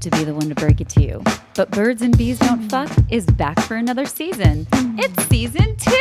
to be the one to break it to you, but Birds and Bees Don't Fuck is back for another season. It's season 2!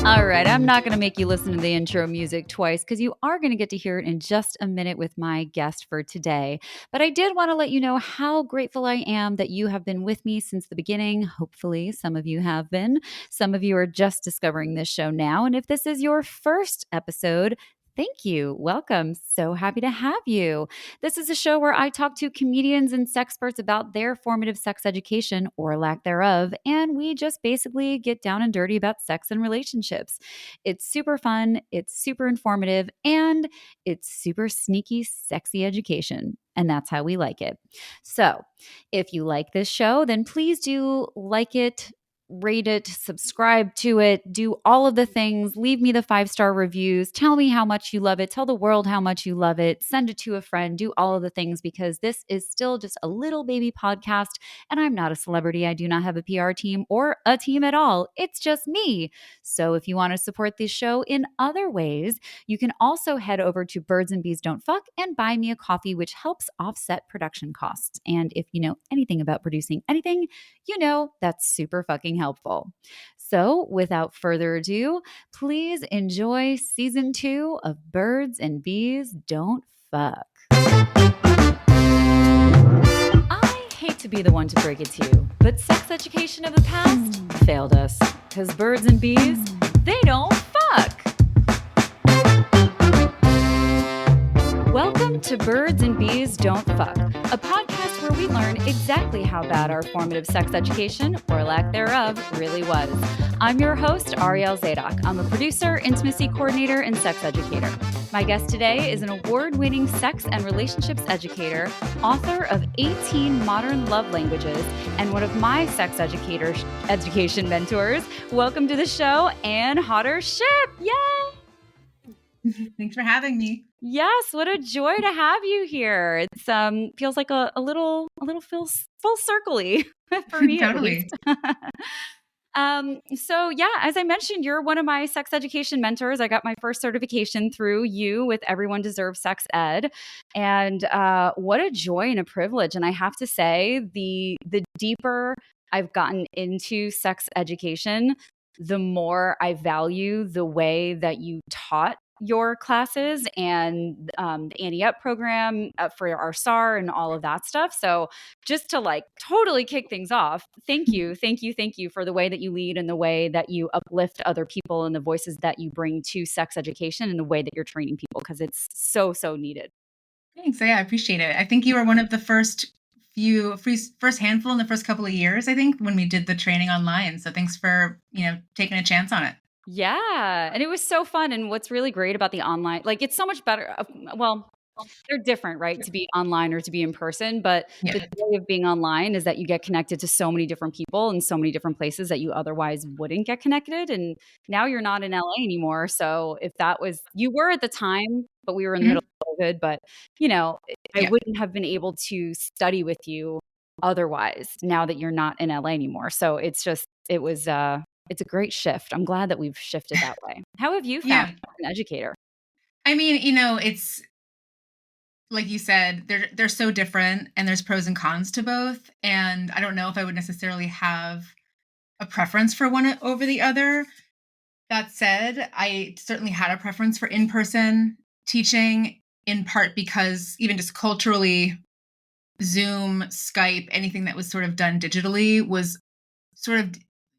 All right, I'm not going to make you listen to the intro music twice because you are going to get to hear it in just a minute with my guest for today. But I did want to let you know how grateful I am that you have been with me since the beginning. Hopefully, some of you have been. Some of you are just discovering this show now. And if this is your first episode, thank you. Welcome. So happy to have you. This is a show where I talk to comedians and sexperts about their formative sex education or lack thereof, and we just basically get down and dirty about sex and relationships. It's super fun, it's super informative, and it's super sneaky, sexy education. And that's how we like it. So if you like this show, then please do like it, rate it, subscribe to it, do all of the things, leave me the 5-star reviews, tell me how much you love it, tell the world how much you love it, send it to a friend, do all of the things because this is still just a little baby podcast and I'm not a celebrity. I do not have a PR team or a team at all. It's just me. So if you want to support this show in other ways, you can also head over to Birds and Bees Don't Fuck and buy me a coffee, which helps offset production costs. And if you know anything about producing anything, you know that's super fucking helpful. So without further ado, please enjoy season 2 of Birds and Bees Don't Fuck. I hate to be the one to break it to you, but sex education of the past failed us because birds and bees, they don't fuck. Welcome to Birds and Bees Don't Fuck, a podcast where we learn exactly how bad our formative sex education, or lack thereof, really was. I'm your host, Ariel Zadok. I'm a producer, intimacy coordinator, and sex educator. My guest today is an award-winning sex and relationships educator, author of 18 modern love languages, and one of my sex education mentors. Welcome to the show, Anne Hodder-Shipp. Yay! Thanks for having me. Yes, what a joy to have you here. It's feels like a little full circle-y for me. Totally. At least. So yeah, as I mentioned, you're one of my sex education mentors. I got my first certification through you with Everyone Deserves Sex Ed. And what a joy and a privilege. And I have to say, the deeper I've gotten into sex education, the more I value the way that you taught your classes and the Annie Up program for our SAR and all of that stuff. So just to like totally kick things off, thank you for the way that you lead and the way that you uplift other people and the voices that you bring to sex education and the way that you're training people, because it's so needed. Thanks. Yeah, I appreciate it. I think you were one of the first handful in the first couple of years, I think, when we did the training online. So thanks for, taking a chance on it. Yeah. And it was so fun. And what's really great about the online, like it's so much better. Well, they're different, right? To be online or to be in person. But the joy of being online is that you get connected to so many different people in so many different places that you otherwise wouldn't get connected. And now you're not in LA anymore. So if that was, you were at the time, but we were in the middle of COVID. But, I wouldn't have been able to study with you otherwise now that you're not in LA anymore. So it's a great shift. I'm glad that we've shifted that way. How have you found an educator? I mean, it's like you said, they're so different and there's pros and cons to both. And I don't know if I would necessarily have a preference for one over the other. That said, I certainly had a preference for in-person teaching, in part because even just culturally, Zoom, Skype, anything that was sort of done digitally was sort of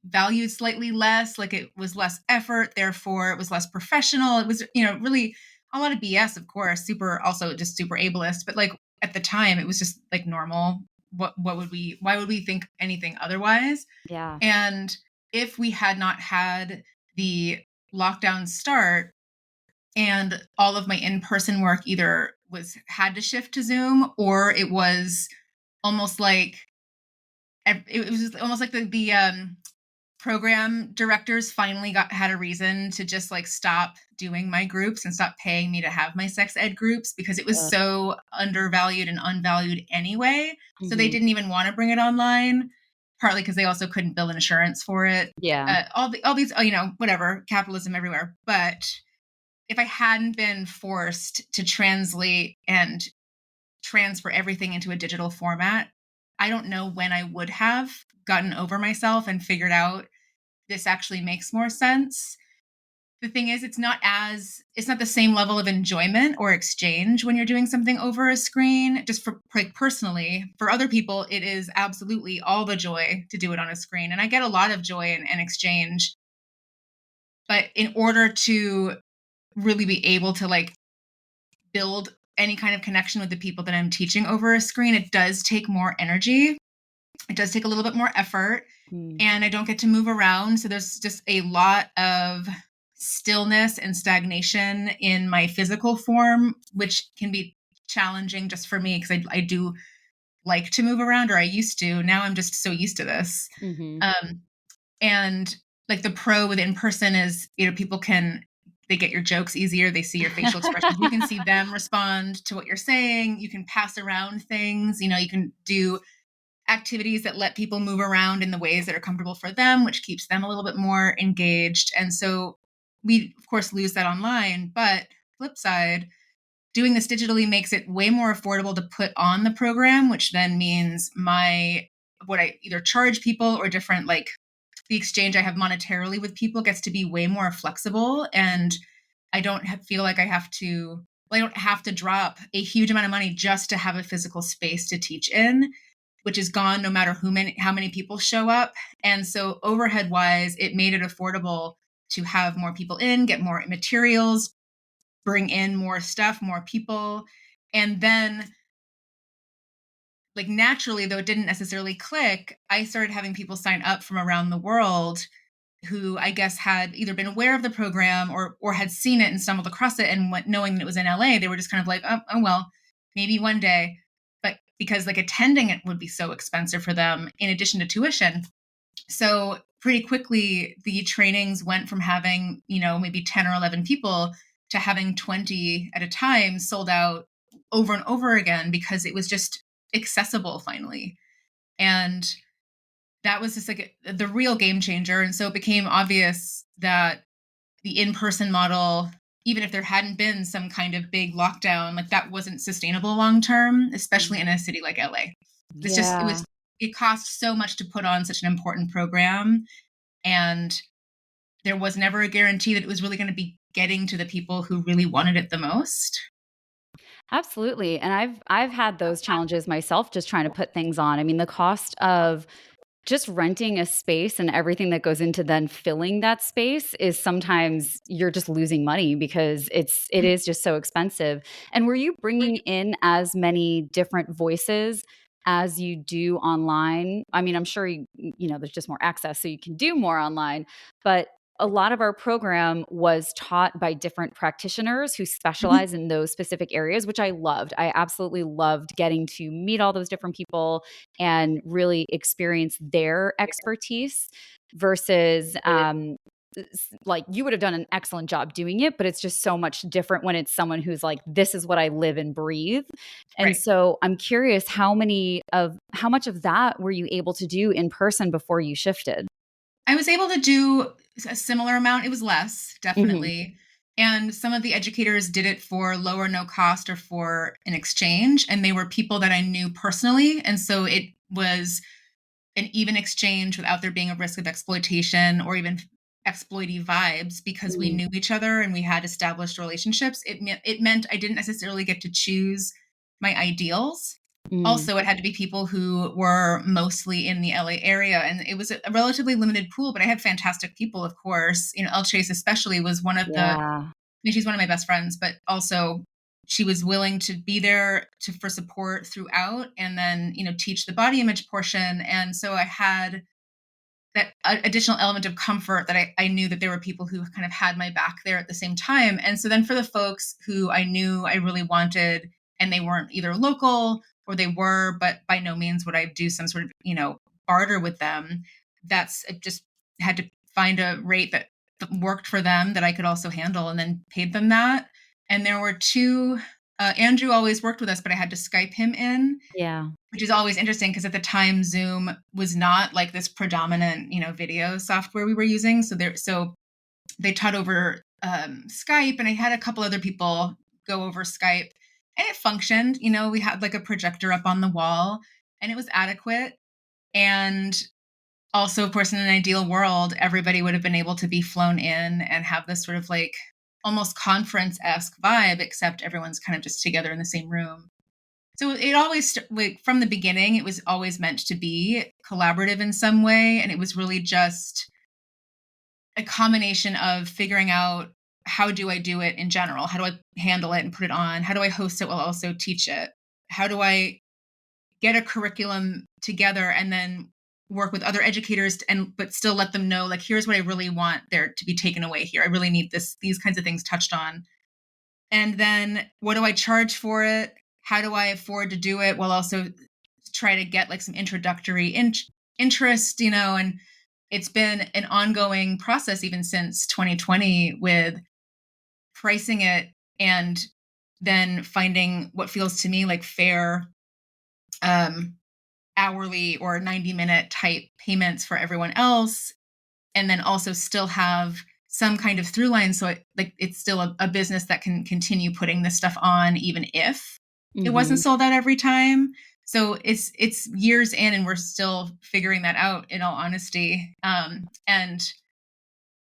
valued slightly less, like it was less effort, therefore it was less professional. It was, really a lot of BS, of course, also just super ableist, but like at the time it was just like normal. Why would we think anything otherwise? Yeah. And if we had not had the lockdown start and all of my in-person work either had to shift to Zoom, or it was almost like the program directors finally had a reason to just like stop doing my groups and stop paying me to have my sex ed groups because it was so undervalued and unvalued anyway. So they didn't even want to bring it online, partly because they also couldn't bill insurance for it. Yeah. All these, whatever, capitalism everywhere. But if I hadn't been forced to translate and transfer everything into a digital format, I don't know when I would have gotten over myself and figured out this actually makes more sense. The thing is, it's not the same level of enjoyment or exchange when you're doing something over a screen. Just for like personally, for other people, it is absolutely all the joy to do it on a screen. And I get a lot of joy and exchange. But in order to really be able to like build any kind of connection with the people that I'm teaching over a screen, it does take more energy. It does take a little bit more effort, Mm. and I don't get to move around. So there's just a lot of stillness and stagnation in my physical form, which can be challenging just for me because I do like to move around, or I used to. Now I'm just so used to this. Mhm. Um, and like the pro with in person is, people can, they get your jokes easier. They see your facial expressions. You can see them respond to what you're saying. You can pass around things. You can do activities that let people move around in the ways that are comfortable for them, which keeps them a little bit more engaged. And so we, of course, lose that online. But flip side, doing this digitally makes it way more affordable to put on the program, which then means what I either charge people or different like the exchange I have monetarily with people gets to be way more flexible, and I don't feel like I don't have to drop a huge amount of money just to have a physical space to teach in, which is gone no matter how many people show up. And so overhead wise, it made it affordable to have more people in, get more materials, bring in more stuff, more people. And then like naturally, though it didn't necessarily click, I started having people sign up from around the world who I guess had either been aware of the program or had seen it and stumbled across it, and knowing that it was in LA, they were just kind of like, oh well, maybe one day. But because like attending it would be so expensive for them in addition to tuition. So pretty quickly the trainings went from having, maybe 10 or 11 people to having 20 at a time, sold out over and over again because it was just accessible finally. And that was just like the real game changer. And so it became obvious that the in-person model, even if there hadn't been some kind of big lockdown, like that wasn't sustainable long term, especially in Mhm. a city like LA. Yeah. It cost so much to put on such an important program, and there was never a guarantee that it was really going to be getting to the people who really wanted it the most. Absolutely, and I've had those challenges myself just trying to put things on. I mean, the cost of just renting a space and everything that goes into then filling that space is sometimes you're just losing money because it is just so expensive. And were you bringing in as many different voices as you do online? I mean, I'm sure there's just more access so you can do more online, but a lot of our program was taught by different practitioners who Mhm. specialize in those specific areas, which I loved. I absolutely loved getting to meet all those different people and really experience their expertise versus like you would have done an excellent job doing it, but it's just so much different when it's someone who's like, this is what I live and breathe. And Right. so I'm curious, how much of that were you able to do in person before you shifted? I was able to do a similar amount. It was less, Hmm. definitely. And some of the educators did it for low or no cost or for an exchange. And they were people that I knew personally. And so it was an even exchange without there being a risk of exploitation or even exploity vibes because we Mm, knew each other and we had established relationships. It meant I didn't necessarily get to choose my ideals. mm, Also, it had to be people who were mostly in the LA area, and it was a relatively limited pool. But I had fantastic people, of course. El Chase, especially, was one of the. I yeah, mean, she's one of my best friends, but also she was willing to be there for support throughout, and then teach the body image portion. And so I had that additional element of comfort that I knew that there were people who kind of had my back there at the same time. And so then for the folks who I knew I really wanted, and they weren't either local or they were, but by no means would I do some sort of, barter with them. I just had to find a rate that worked for them that I could also handle and then paid them that. And there were two, Andrew always worked with us, but I had to Skype him in, yeah. which is always interesting because at the time Zoom was not like this predominant, video software we were using. So they taught over Skype, and I had a couple other people go over Skype, and it functioned. We had like a projector up on the wall, and it was adequate. And also, of course, in an ideal world, everybody would have been able to be flown in and have this sort of like almost conference-esque vibe, except everyone's kind of just together in the same room. So it always, like, from the beginning, it was always meant to be collaborative in some way. And it was really just a combination of figuring out, how do I do it in general? How do I handle it and put it on? How do I host it while also teach it? How do I get a curriculum together and then work with other educators and but still let them know, like, here's what I really want there to be taken away here. I really need these kinds of things touched on. And then what do I charge for it? How do I afford to do it while also try to get like some introductory interest, and it's been an ongoing process even since 2020 with pricing it, and then finding what feels to me like fair um hourly or 90-minute type payments for everyone else, and then also still have some kind of through line, so it's still a business that can continue putting this stuff on even if it wasn't Mhm. sold out every time. So it's years in, and we're still figuring that out, in all honesty. And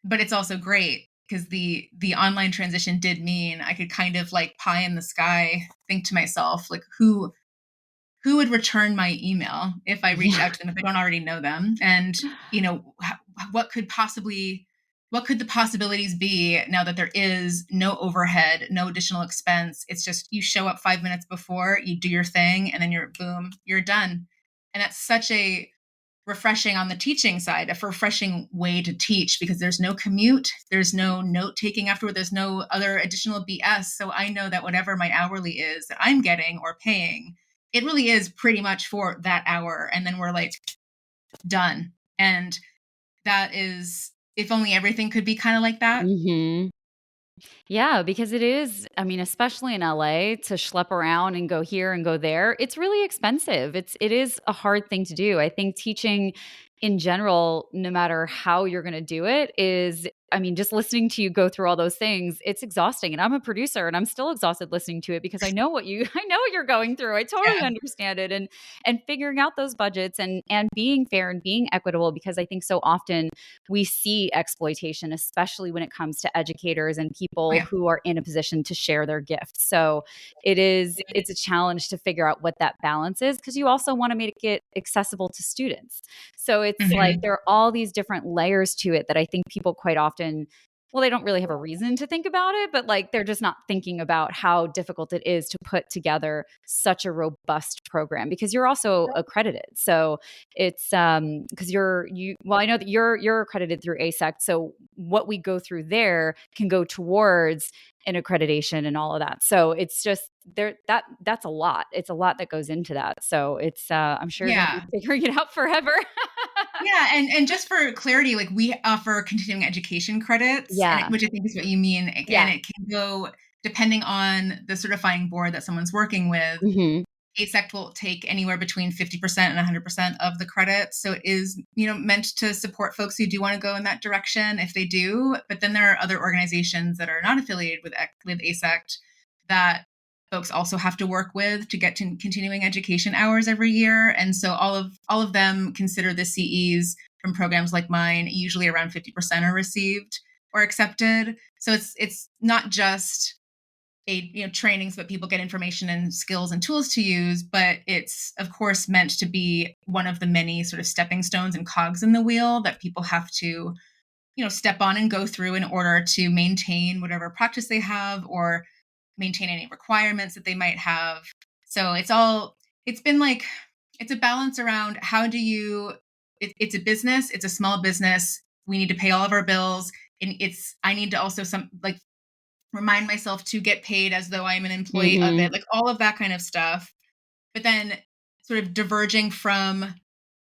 but it's also great because the online transition did mean I could kind of like pie in the sky think to myself, like, who would return my email if I reached Yeah. out to them if I don't already know them? And, what could possibly what could the possibilities be now that there is no overhead, no additional expense? It's just you show up 5 minutes before, you do your thing, and then you're boom, you're done. And that's such a refreshing on the teaching side, a refreshing way to teach, because there's no commute, there's no note taking afterward, there's no other additional BS. So I know that whatever my hourly is that I'm getting or paying, it really is pretty much for that hour. And then we're like done. And that is, if only everything could be kind of like that. Mhm. Yeah, because it is, I mean, especially in LA, to schlep around and go here and go there, it's really expensive. It is a hard thing to do. I think teaching in general, no matter how you're going to do it, is, I mean, just listening to you go through all those things, it's exhausting. And I'm a producer and I'm still exhausted listening to it because I know what you I know what you're going through. I totally Yeah. understand it, and figuring out those budgets and being fair and being equitable, because I think so often we see exploitation, especially when it comes to educators and Oh, people yeah. who are in a position to share their gifts. So it's a challenge to figure out what that balance is, because you also want to make it accessible to students. So it's like Hmm. there are all these different layers to it that I think people quite often, well, they don't really have a reason to think about it, but like they're just not thinking about how difficult it is to put together such a robust program, because you're also accredited. So it's because well, I know that you're accredited through ASEC. So what we go through there can go towards an accreditation and all of that. So it's just there, that's a lot. It's a lot that goes into that. So it's I'm sure you're gonna be Yeah. figuring it out forever. Yeah, and just for clarity, like, we offer continuing education credits, and Yeah. which I think is what you mean, and Yeah. it can go depending on the certifying board that someone's working with. Mhm. ASECT will take anywhere between 50% and 100% of the credit. So it is, meant to support folks who do want to go in that direction if they do. But then there are other organizations that are not affiliated with ASECT that folks also have to work with to get to continuing education hours every year. And so all of them consider the CEs from programs like mine. Usually around 50% are received or accepted. So it's not just trainings, but people get information and skills and tools to use, but it's of course meant to be one of the many sort of stepping stones and cogs in the wheel that people have to step on and go through in order to maintain whatever practice they have, or maintain any requirements that they might have. So it's been like, it's a balance around, how do you it's a business, it's a small business, we need to pay all of our bills, and I need to also some like remind myself to get paid as though I'm an employee of Mhm. it, like all of that kind of stuff. But then sort of diverging from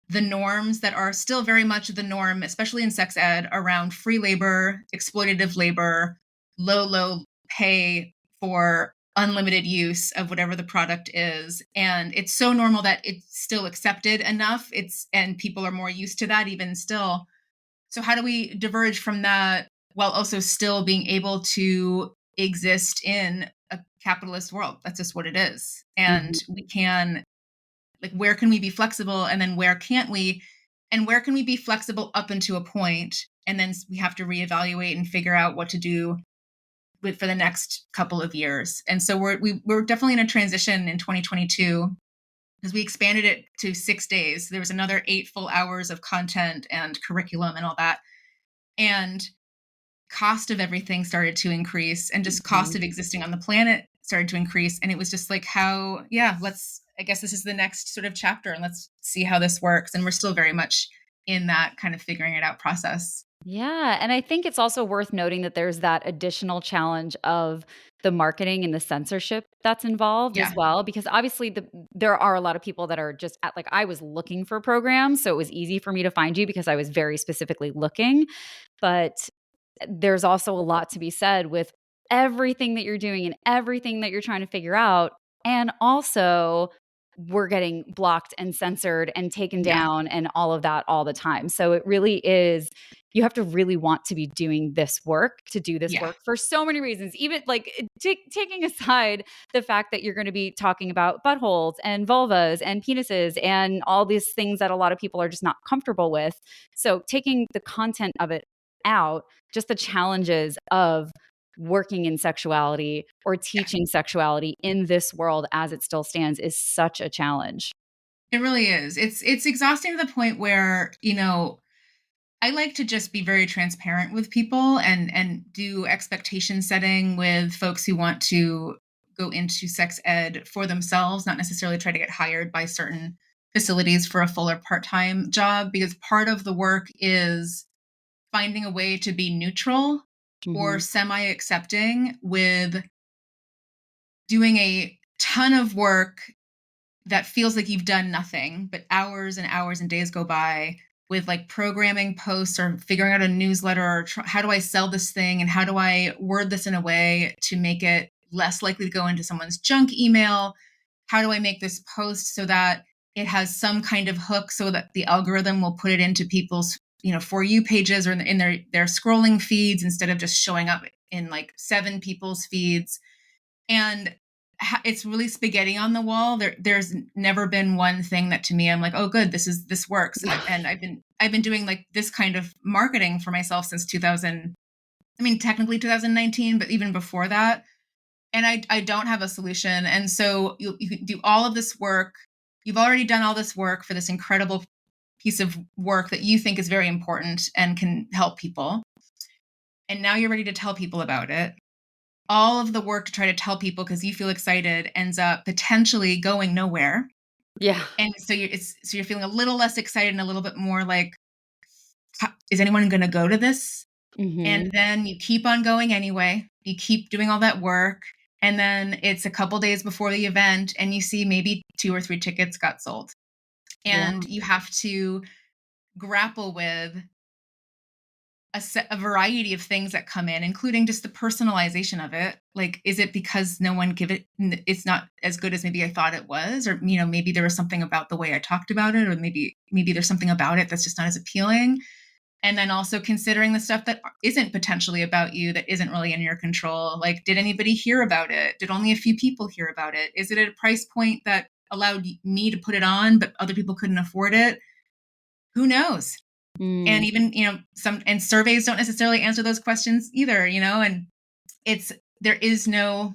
the norms that are still very much the norm, especially in sex ed, around free labor, exploitative labor, low pay for unlimited use of whatever the product is. And it's so normal that it's still accepted enough. And people are more used to that even still. So how do we diverge from that while also still being able to exist in a capitalist world. That's just what it is. And Mhm. we can, like, where can we be flexible, and then where can't we? And where can we be flexible up into a point, and then we have to reevaluate and figure out what to do with for the next couple of years. And so we're definitely in a transition in 2022 because we expanded it to 6 days. There was another 8 full hours of content and curriculum and all that. And cost of everything started to increase, and just cost Mhm. of existing on the planet started to increase. And it was just like, how, yeah, I guess this is the next sort of chapter, and let's see how this works. And we're still very much in that kind of figuring it out process. Yeah, and I think it's also worth noting that there's that additional challenge of the marketing and the censorship that's involved as Yeah. well, because obviously there are a lot of people that are just at, like, I was looking for programs, so it was easy for me to find you because I was very specifically looking, but there's also a lot to be said with everything that you're doing and everything that you're trying to figure out. And also, we're getting blocked and censored and taken Yeah. down and all of that all the time. So it really is, you have to really want to be doing this work to do this Yeah. work for so many reasons. Even like taking aside the fact that you're going to be talking about buttholes and vulvas and penises and all these things that a lot of people are just not comfortable with. So taking the content of it out, just the challenges of working in sexuality or Yeah. teaching sexuality in this world as it still stands is such a challenge. It really is. It's exhausting to the point where, I like to just be very transparent with people, and do expectation setting with folks who want to go into sex ed for themselves, not necessarily try to get hired by certain facilities for a full or part-time job, because part of the work is finding a way to be neutral or Mhm. semi-accepting with doing a ton of work that feels like you've done nothing, but hours and hours and days go by with, like, programming posts or figuring out a newsletter, or how do I sell this thing, and how do I word this in a way to make it less likely to go into someone's junk email? How do I make this post so that it has some kind of hook so that the algorithm will put it into people's, for you pages, or in their scrolling feeds, instead of just showing up in like 7 people's feeds? And it's really spaghetti on the wall. There's never been one thing that to me I'm like, oh, good, this works. And I've been doing like this kind of marketing for myself since 2000. I mean, technically 2019, but even before that. And I don't have a solution. And so you can do all of this work. You've already done all this work for this incredible piece of work that you think is very important and can help people. And now you're ready to tell people about it. All of the work to try to tell people because you feel excited ends up potentially going nowhere. Yeah. And so you're feeling a little less excited and a little bit more like, is anyone going to go to this? And Mhm. then you keep on going anyway. You keep doing all that work. And then it's a couple days before the event, and you see maybe 2 or 3 tickets got sold. Yeah. And you have to grapple with a variety of things that come in, including just the personalization of it. Like, is it because no one give it? It's not as good as maybe I thought it was, or maybe there was something about the way I talked about it, or maybe there's something about it that's just not as appealing. And then also considering the stuff that isn't potentially about you, that isn't really in your control. Like, did anybody hear about it? Did only a few people hear about it? Is it at a price point that allowed me to put it on, but other people couldn't afford it? Who knows? And Mm. even, some and surveys don't necessarily answer those questions either, and it's there is no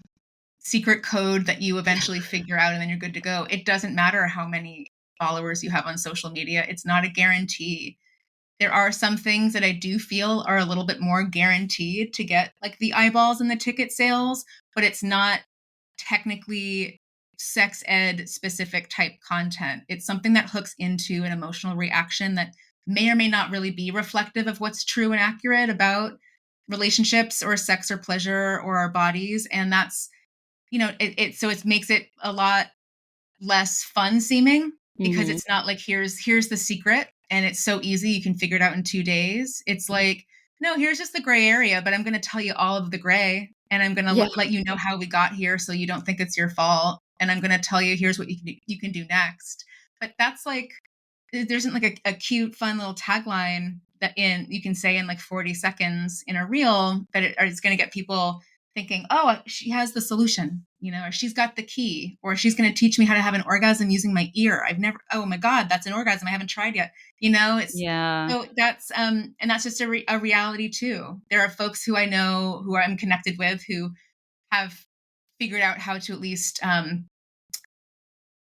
secret code that you eventually figure out and then you're good to go. It doesn't matter how many followers you have on social media. It's not a guarantee. There are some things that I do feel are a little bit more guaranteed to get, like the eyeballs and the ticket sales, but it's not technically sex ed specific type content. It's something that hooks into an emotional reaction that may or may not really be reflective of what's true and accurate about relationships or sex or pleasure or our bodies. And that's, so it makes it a lot less fun seeming, because Mhm. it's not like here's the secret and it's so easy you can figure it out in 2 days. It's like, no, here's just the gray area, but I'm going to tell you all of the gray, and I'm going to Yeah. let you know how we got here so you don't think it's your fault, and I'm going to tell you here's what you can do next. But that's like, there isn't like a cute fun little tagline that in you can say in like 40 seconds in a reel that is going to get people thinking, oh, she has the solution, or she's got the key, or she's going to teach me how to have an orgasm using my ear. I've never, oh my God, that's an orgasm I haven't tried yet. It's Yeah. so and that's just a reality too. There are folks who I know who I'm connected with who have figured out how to at least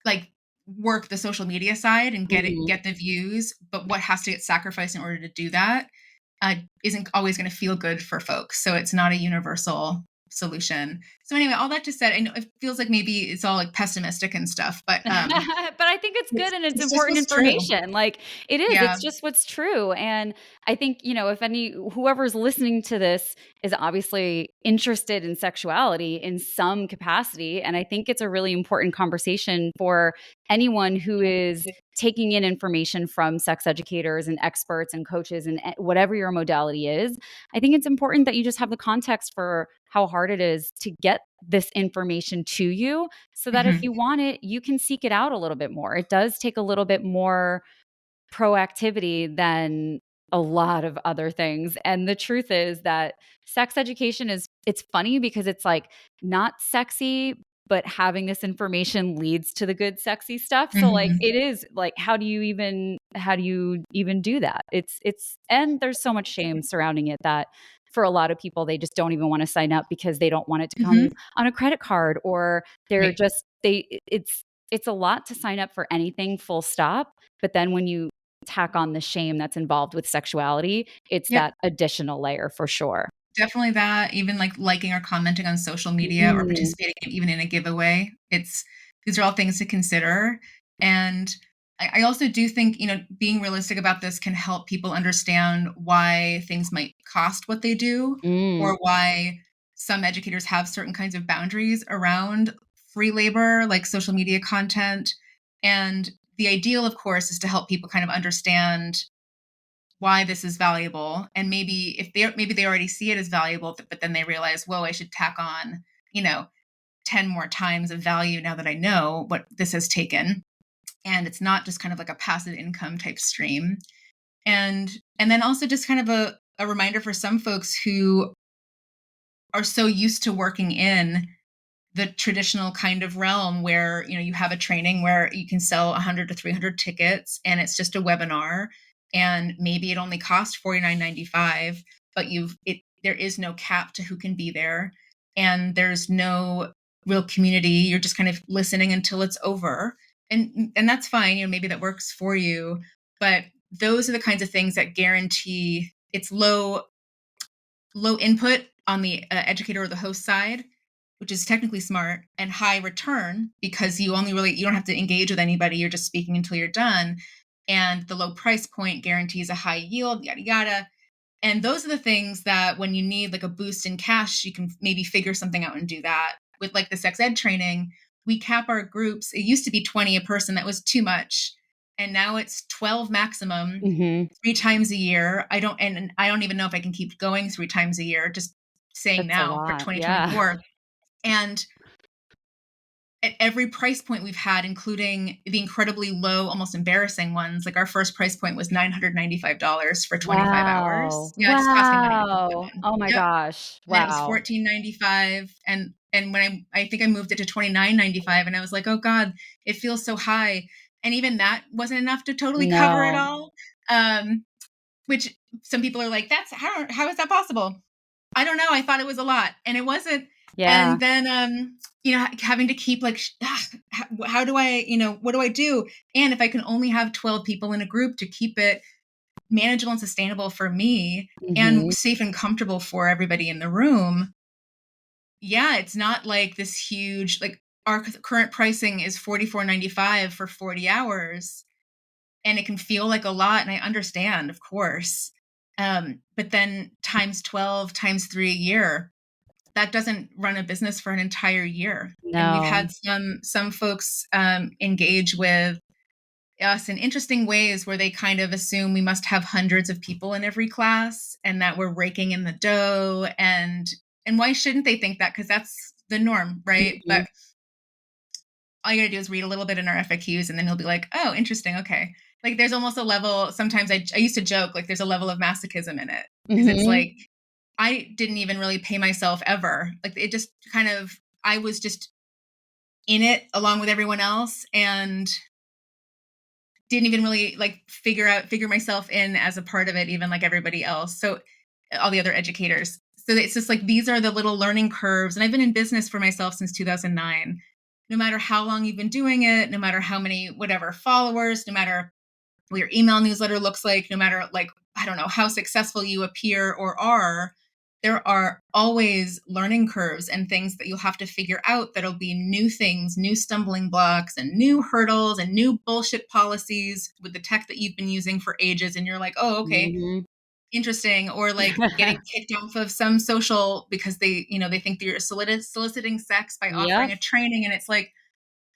like work the social media side and Mhm. get the views, but what has to get sacrificed in order to do that isn't always going to feel good for folks. So it's not a universal solution. So anyway, all that just said, I know it feels like maybe it's all like pessimistic and stuff, but But I think it's good and it's it's just important what's true. information. Like it is, Yeah. it's just what's true. And I think, if whoever's listening to this is obviously interested in sexuality in some capacity. And I think it's a really important conversation for anyone who is taking in information from sex educators and experts and coaches and whatever your modality is. I think it's important that you just have the context for how hard it is to get this information to you so that if Hmm. you want it, you can seek it out a little bit more. It does take a little bit more proactivity than a lot of other things. And the truth is that sex education it's funny because it's like not sexy, but having this information leads to the good sexy stuff. So like Hmm. it is like how do you even do that? It's and there's so much shame surrounding it that for a lot of people they just don't even want to sign up because they don't want it to come Hmm. on a credit card or they're Right. just it's a lot to sign up for anything full stop. But then when you tack on the shame that's involved with sexuality, it's Yep. that additional layer for sure. Definitely that. Even like liking or commenting on social media or Mm, participating even in a giveaway. These are all things to consider. And I also do think, being realistic about this can help people understand why things might cost what they do, mm, or why some educators have certain kinds of boundaries around free labor, like social media content. And the ideal, of course, is to help people kind of understand why this is valuable, and maybe they already see it as valuable, but then they realize, whoa, I should tack on, you know 10 more times of value now that I know what this has taken, and it's not just kind of like a passive income type stream. And then also just kind of a reminder for some folks who are so used to working in the traditional kind of realm where you have a training where you can sell 100 to 300 tickets and it's just a webinar, and maybe it only costs 49.95, but there is no cap to who can be there, and there's no real community. You're just kind of listening until it's over, and that's fine. Maybe that works for you, but those are the kinds of things that guarantee it's low input on the educator or the host side, which is technically smart, and high return because you don't have to engage with anybody. You're just speaking until you're done. And the low price point guarantees a high yield, yada yada. And those are the things that when you need like a boost in cash, you can maybe figure something out and do that. With like the sex ed training, we cap our groups. It used to be 20 a person. That was too much. And now it's 12 maximum, mhm. 3 times a year. I don't even know if I can keep going 3 times a year, just saying That's a now for lot. Yeah. 2024. And at every price point we've had, including the incredibly low, almost embarrassing ones, like our first price point was $995 for 25 hours. Wow. Yeah, it just cost me money to keep Wow. going. Oh my Yep. gosh. And then it was Wow. 14.95, and when I think I moved it to 29.95, and I was like, "Oh god, it feels so high." And even that wasn't enough to totally cover it No. all. Um which some people are like, "That's how is that possible?" I don't know. I thought it was a lot, and it wasn't. Yeah. And then, having to keep like, how do I, what do I do? And if I can only have 12 people in a group to keep it manageable and sustainable for me and Mhm. safe and comfortable for everybody in the room, yeah, it's not like this huge, like our current pricing is 44.95 for 40 hours. And it can feel like a lot. And I understand, of course. But then times 12 times 3 a year, that doesn't run a business for an entire year. And we've No. had some folks engage with us in interesting ways where they kind of assume we must have hundreds of people in every class and that we're raking in the dough. And why shouldn't they think that? Because that's the norm, right? But Mhm. all you gotta do is read a little bit in our FAQs and then you'll be like, oh, interesting, okay. Like, there's almost a level sometimes I used to joke, like, there's a level of masochism in it because it's Mhm. like, I didn't even really pay myself ever. Like, it just kind of I was just in it along with everyone else and didn't even really, like, figure myself in as a part of it even like everybody else. So all the other educators. So it's just like these are the little learning curves, and I've been in business for myself since 2009. No matter how long you've been doing it, no matter how many whatever followers, no matter what your email newsletter looks like, no matter like, I don't know, how successful you appear or are, there are always learning curves and things that you'll have to figure out that'll be new things, new stumbling blocks and new hurdles and new bullshit policies with the tech that you've been using for ages. And you're like, oh, okay, Mhm. interesting. Or like getting kicked off of some social because they think that you're soliciting sex by offering Yep. a training. And it's like,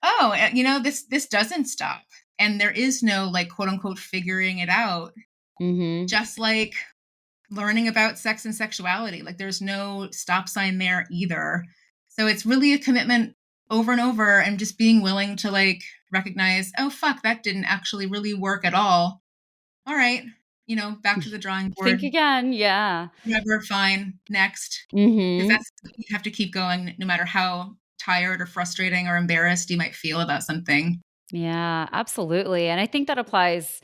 oh, this doesn't stop. And there is no like quote unquote figuring it out, Mhm. just like learning about sex and sexuality. Like there's no stop sign there either. So it's really a commitment over and over and just being willing to like recognize, oh fuck, that didn't actually really work at all right, back to the drawing Think board, again, yeah. whatever, fine, next. Because Mhm. that's you have to keep going no matter how tired or frustrating or embarrassed you might feel about something. Yeah, absolutely, and I think that applies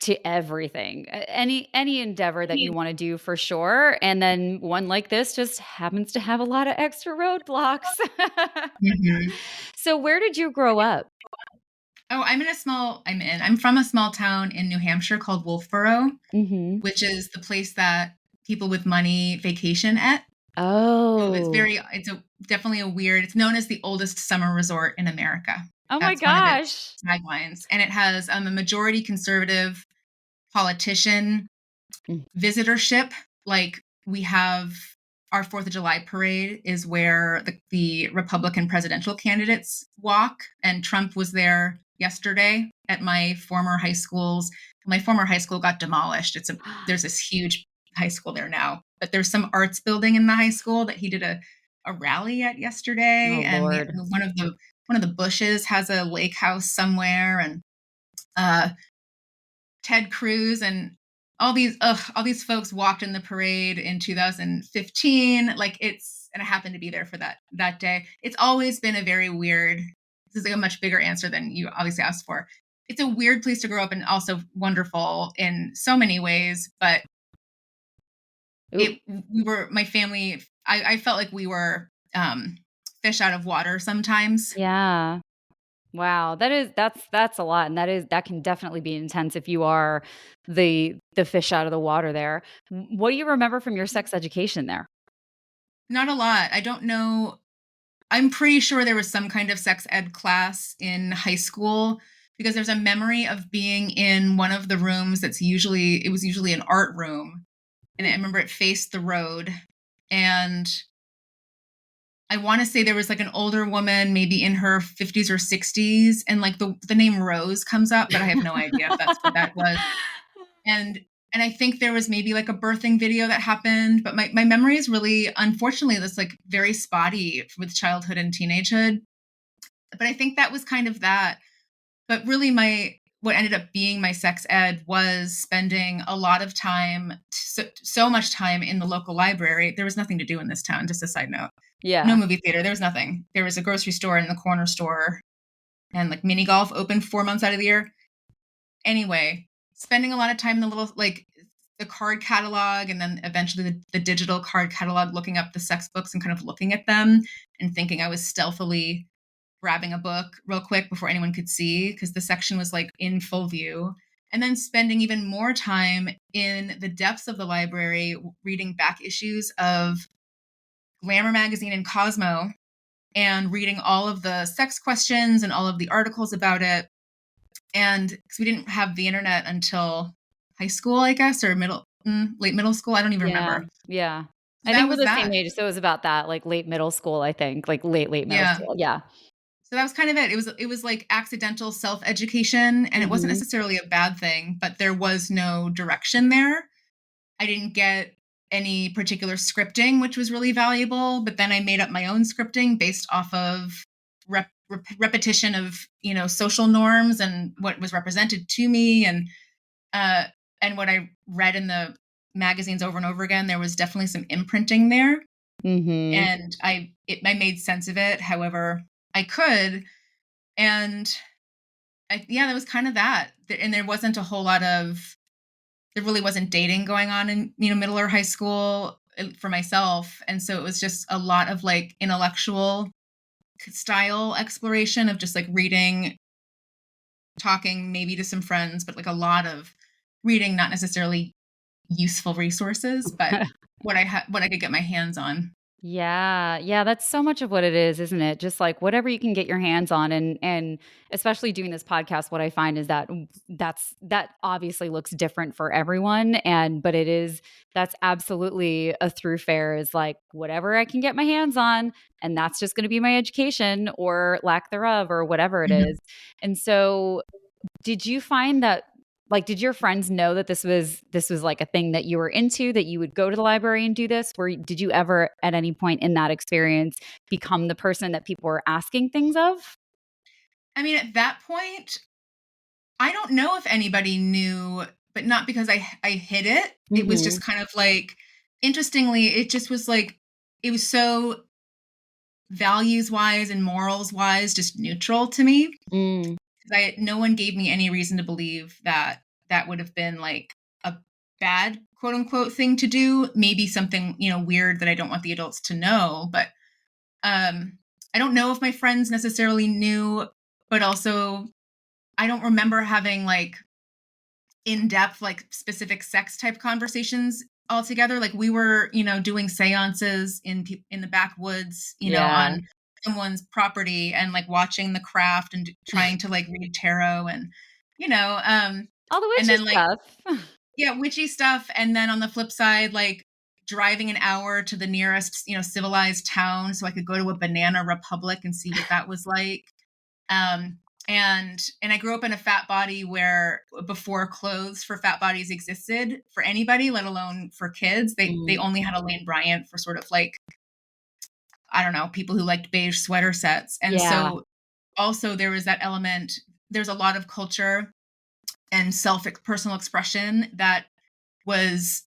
to everything. Any endeavor that you wanna do for sure, and then one like this just happens to have a lot of extra roadblocks. Mhm. So where did you grow up? Oh, I'm from a small town in New Hampshire called Wolfurrow, Mhm. which is the place that people with money vacation at. So Oh. definitely a weird it's known as the oldest summer resort in America. Oh my That's one of its gosh. taglines, and it has, a majority conservative politician Mm. visitorship. Like, we have our 4th of July parade is where the Republican presidential candidates walk, and Trump was there yesterday at my former high school got demolished. There's this huge high school there now, but there's some arts building in the high school that he did a rally at Oh, yesterday, and lord. one of the bushes has a lake house somewhere, and uh Ted Cruz and all these folks walked in the parade in 2015. Like and I happened to be there for that day. It's always been a very weird. This is like a much bigger answer than you obviously asked for. It's a weird place to grow up and also wonderful in so many ways. But Ooh, we were my family. I felt like we were fish out of water sometimes. yeah. Wow, that's a lot, and that can definitely be intense if you are the fish out of the water there. What do you remember from your sex education there? Not a lot. I don't know. I'm pretty sure there was some kind of sex ed class in high school because there's a memory of being in one of the rooms it was usually an art room. And I Hmm. remember it faced the road. And I want to say there was like an older woman, maybe in her 50s or 60s. And like the name Rose comes up, but I have no idea if that's what that was. And and I think there was maybe like a birthing video that happened, but my memory is really, unfortunately, that's like very spotty with childhood and teenagehood. But I think that was kind of that. But really, what ended up being my sex ed was spending a lot of time, so much time in the local library. There was nothing to do in this town, just a side note. No Yeah. movie theater, there was nothing. There was a grocery store and the corner store, and like mini golf open 4 months out of the year. Anyway, spending a lot of time in the little, like, the card catalog and then eventually the digital card catalog, looking up the sex books and kind of looking at them and thinking I was stealthily grabbing a book real quick before anyone could see because the section was like in full view. And then spending even more time in the depths of the library reading back issues of Glamour magazine and Cosmo and reading all of the sex questions and all of the articles about it. And because we didn't have the internet until high school, I guess, or late middle school. I don't even Yeah, remember. yeah. So I that think we're was the that. same age, so it was about that, like, late middle school, I think, like, late middle Yeah. school, yeah. So that was kind of it. It was like accidental self-education, and it wasn't Mhm. necessarily a bad thing, but there was no direction there. I didn't get any particular scripting, which was really valuable, but then I made up my own scripting based off of repetition of, social norms and what was represented to me, uh, and what I read in the magazines over and over again. There was definitely some imprinting there, Mhm. and I made sense of it however I could, and yeah, that was kind of that. And there wasn't a whole lot of there really wasn't dating going on in, middle or high school, for myself, and so it was just a lot of like intellectual style exploration of just like reading, talking maybe to some friends, but like a lot of reading, not necessarily useful resources, but what I could get my hands on. Yeah, yeah, that's so much of what it is, isn't it? Just like whatever you can get your hands on, and especially doing this podcast, what I find is that that obviously looks different for everyone, and but it is that's absolutely a through fare is like whatever I can get my hands on, and that's just going to be my education or lack thereof or whatever it Mhm. is. And so did you find that like, did your friends know that this was, like, a thing that you were into, that you would go to the library and do this? Or did you ever, at any point in that experience, become the person that people were asking things of? I mean, at that point, I don't know if anybody knew, but not because I hid it. It was just Mhm. kind of like, interestingly, it just was like, it was so values wise and morals wise just neutral to me. Mm, 'Cause no one gave me any reason to believe that that would have been like a bad quote unquote thing to do. Maybe something, weird that I don't want the adults to know. But I don't know if my friends necessarily knew, but also I don't remember having like in depth, like specific sex type conversations altogether. Like we were, doing seances in the backwoods, yeah. on someone's property, and like watching the craft and trying to like read tarot, and you know, um, All the and witchy then like, stuff. yeah, witchy stuff. And then on the flip side, like driving an hour to the nearest, civilized town so I could go to a banana republic and see what that was like. Um, and I grew up in a fat body where before clothes for fat bodies existed for anybody, let alone for kids, they Mm, only had a Lane Bryant for sort of like, I don't know, people who liked beige sweater sets. And yeah. so also there was that element. There's a lot of culture and self personal expression that was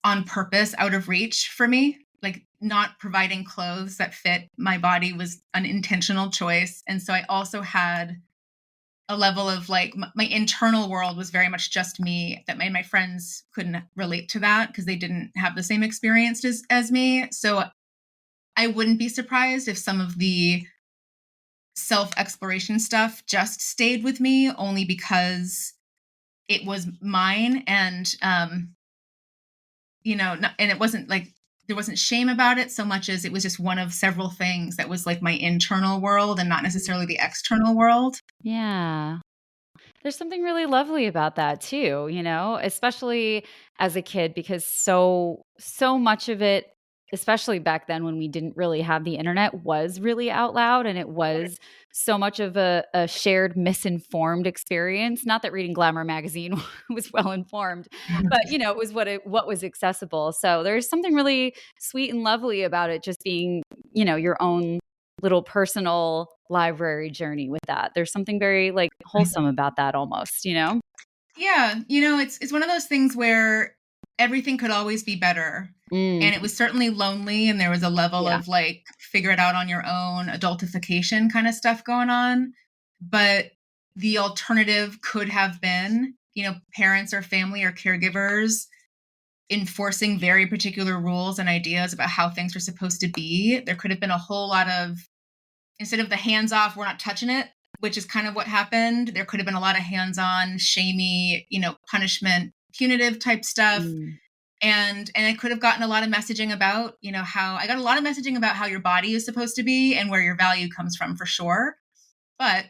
on purpose out of reach for me. Like not providing clothes that fit my body was an intentional choice. And so I also had a level of like my internal world was very much just me, that my friends couldn't relate to that because they didn't have the same experience as me. So I wouldn't be surprised if some of the self exploration stuff just stayed with me only because it was mine. And and it wasn't like there wasn't shame about it so much as it was just one of several things that was like my internal world and not necessarily the external world. Yeah. There's something really lovely about that too, especially as a kid because so much of it, especially back then when we didn't really have the internet, was really out loud and it was so much of a shared misinformed experience. Not that reading Glamour magazine was well informed, but it was what was accessible. So there's something really sweet and lovely about it just being, your own little personal library journey with that. There's something very, like, wholesome about that almost, you know? Yeah, it's one of those things where everything could always be better. Mm, And it was certainly lonely, and there was a level yeah. of like figure it out on your own, adultification kind of stuff going on. But the alternative could have been, parents or family or caregivers enforcing very particular rules and ideas about how things are supposed to be. There could have been a whole lot of, instead of the hands off, we're not touching it, which is kind of what happened. There could have been a lot of hands on, shamey, punishment, punitive type stuff. Mm, And I could have gotten a lot of messaging about, how I got a lot of messaging about how your body is supposed to be and where your value comes from for sure. But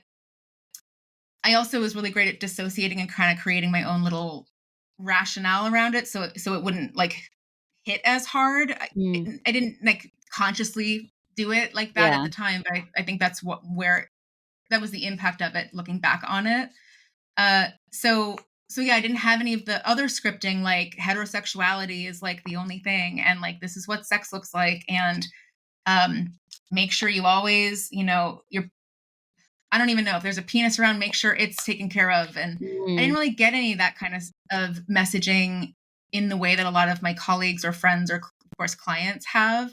I also was really great at dissociating and kind of creating my own little rationale around it, so it wouldn't like hit as hard. mm, I didn't like consciously do it like that at yeah. the time, but I think that's where that was the impact of it looking back on it. So yeah, I didn't have any of the other scripting like heterosexuality is like the only thing, and like this is what sex looks like, and Um, make sure you always, I don't even know if there's a penis around, make sure it's taken care of. And I didn't Mm. really get any of that kind of messaging in the way that a lot of my colleagues or friends or, of course, clients have.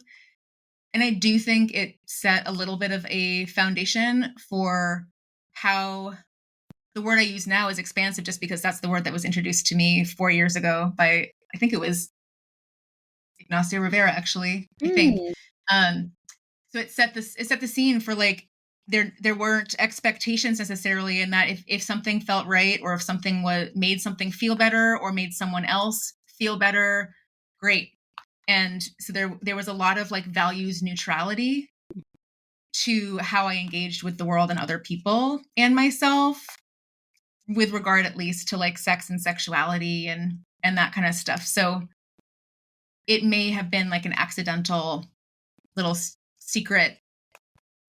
And I do think it set a little bit of a foundation for how the word I use now is expansive, just because that's the word that was introduced to me 4 years ago by, I think it was Ignacio Rivera, actually, I think. Mm. Um, so it set the scene for like there weren't expectations necessarily, in that if something felt right, or if something was made something feel better or made someone else feel better, great. And so there was a lot of like values neutrality to how I engaged with the world and other people and myself, with regard at least to like sex and sexuality and that kind of stuff. So it may have been like an accidental little secret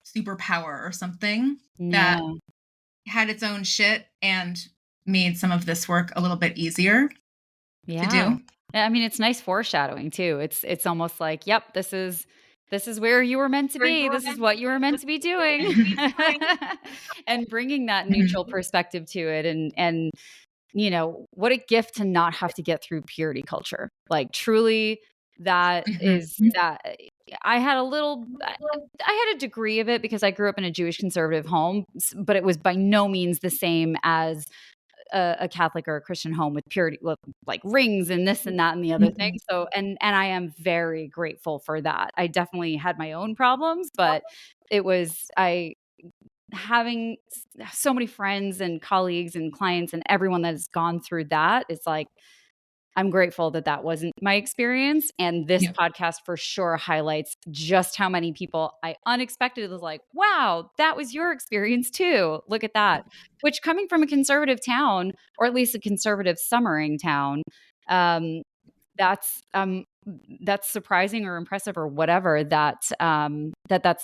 superpower or something that Yeah. had its own shit and made some of this work a little bit easier to Yeah. do. I mean, it's nice foreshadowing too. It's almost like, yep, this is where you were meant to Where you be. were This is meant what you were meant to be doing. to be doing. And bringing that neutral Mhm. perspective to it, and what a gift to not have to get through purity culture. Like, truly, that Mhm. is that I had I had a degree of it because I grew up in a Jewish conservative home, but it was by no means the same as a Catholic or a Christian home with purity, like rings and this and that and the other thing. Mhm. So, and I am very grateful for that. I definitely had my own problems, but it was I having so many friends and colleagues and clients and everyone that has gone through that. It's like, I'm grateful that that wasn't my experience. And this Yep. podcast for sure highlights just how many people I unexpectedly was like, wow, that was your experience too. Look at that. Which, coming from a conservative town, or at least a conservative summering town, um, that's that's surprising or impressive or whatever, that's